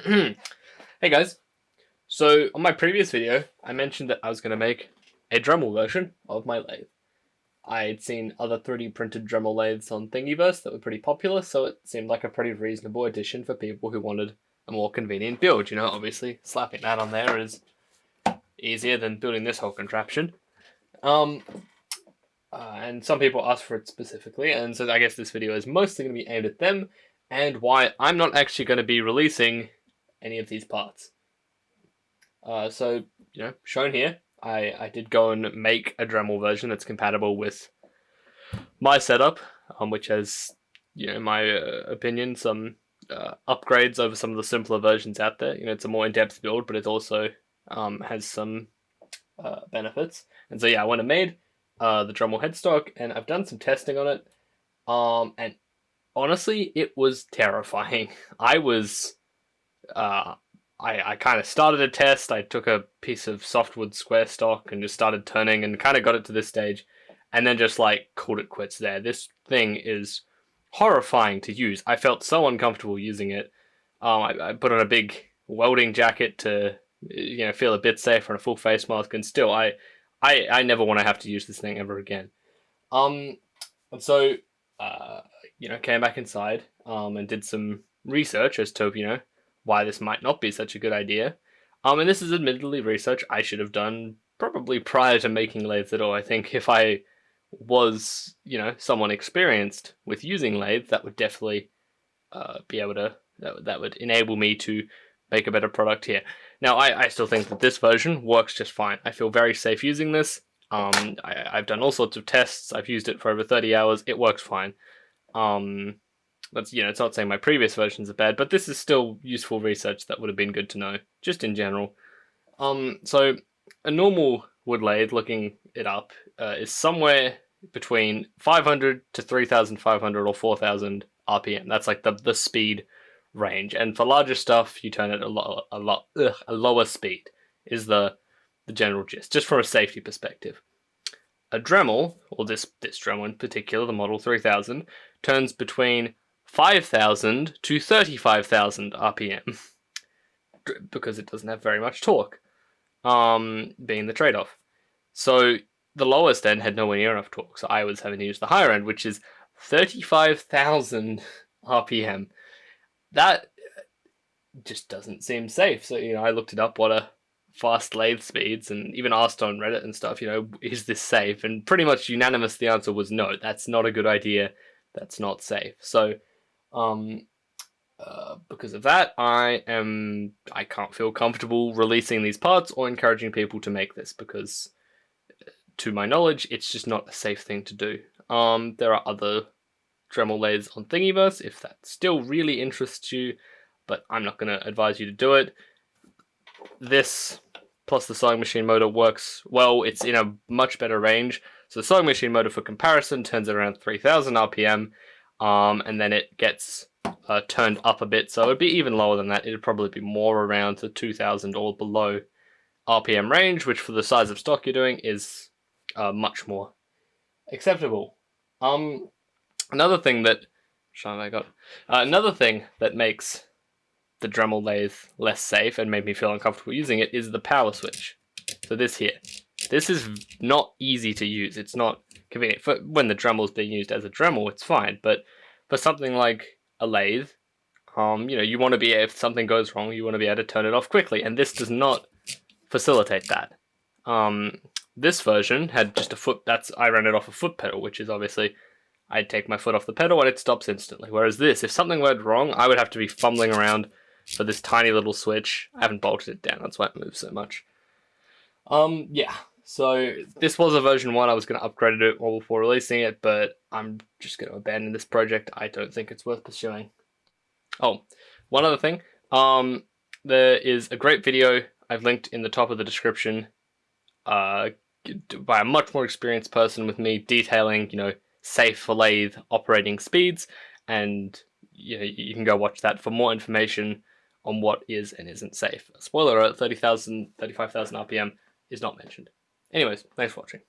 Hey guys, so on my previous video, I mentioned that I was going to make a Dremel version of my lathe. I'd seen other 3D printed Dremel lathes on Thingiverse that were pretty popular, so it seemed like a pretty reasonable addition for people who wanted a more convenient build. You know, obviously, slapping that on there is easier than building this whole contraption. And some people asked for it specifically, and so I guess this video is mostly going to be aimed at them, and why I'm not actually going to be releasing any of these parts. So, shown here, I did go and make a Dremel version that's compatible with my setup, which has, in my opinion, some upgrades over some of the simpler versions out there. It's a more in-depth build, but it also has some benefits. And so, yeah, I went and made the Dremel headstock, and I've done some testing on it. And honestly, it was terrifying. I kind of started a test. I took a piece of softwood square stock and just started turning and kind of got it to this stage, and then just like called it quits there. This thing is horrifying to use. I felt so uncomfortable using it. I put on a big welding jacket to feel a bit safer and a full face mask, and still I never want to have to use this thing ever again. And so came back inside and did some research as to why this might not be such a good idea. And this is admittedly research I should have done probably prior to making lathes at all. I think if I was, someone experienced with using lathes, that would definitely be able to, that would enable me to make a better product here. Now, I still think that this version works just fine. I feel very safe using this. I've done all sorts of tests. I've used it for over 30 hours. It works fine. That's, it's not saying my previous versions are bad, but this is still useful research that would have been good to know, just in general. So a normal wood lathe, looking it up, is somewhere between 500 to 3,500 or 4,000 RPM. That's like the speed range. And for larger stuff, you turn it a lower speed is the general gist, just from a safety perspective. A Dremel, or this Dremel in particular, the Model 3000, turns between 5,000 to 35,000 RPM because it doesn't have very much torque, being the trade-off. So the lowest end had nowhere near enough torque, so I was having to use the higher end, which is 35,000 RPM. That just doesn't seem safe. So, I looked it up, what are fast lathe speeds, and even asked on Reddit and stuff, is this safe? And pretty much unanimous the answer was no, that's not a good idea, that's not safe. So because of that, I can't feel comfortable releasing these parts or encouraging people to make this, because to my knowledge, it's just not a safe thing to do. There are other Dremel lathes on Thingiverse if that still really interests you, but I'm not going to advise you to do it. This plus the sewing machine motor works well. It's in a much better range. So the sewing machine motor, for comparison, turns at around 3,000 RPM, and then it gets turned up a bit, so it'd be even lower than that. It'd probably be more around the 2,000 or below RPM range, which for the size of stock you're doing is much more acceptable. Another thing that makes the Dremel lathe less safe and made me feel uncomfortable using it is the power switch. So this here. This is not easy to use. It's not convenient. For when the Dremel's being used as a Dremel, it's fine. But for something like a lathe, you want to be, if something goes wrong, you want to be able to turn it off quickly. And this does not facilitate that. This version had just a foot, I ran it off a foot pedal, which is obviously, I'd take my foot off the pedal and it stops instantly. Whereas this, if something went wrong, I would have to be fumbling around for this tiny little switch. I haven't bolted it down, that's why it moves so much. Yeah, so this was a version 1. I was going to upgrade it all before releasing it, but I'm just going to abandon this project. I don't think it's worth pursuing. Oh, one other thing. There is a great video I've linked in the top of the description by a much more experienced person with me detailing, safe for lathe operating speeds, and you can go watch that for more information on what is and isn't safe. Spoiler alert, 30,000, 35,000 RPM is not mentioned. Anyways, thanks for watching.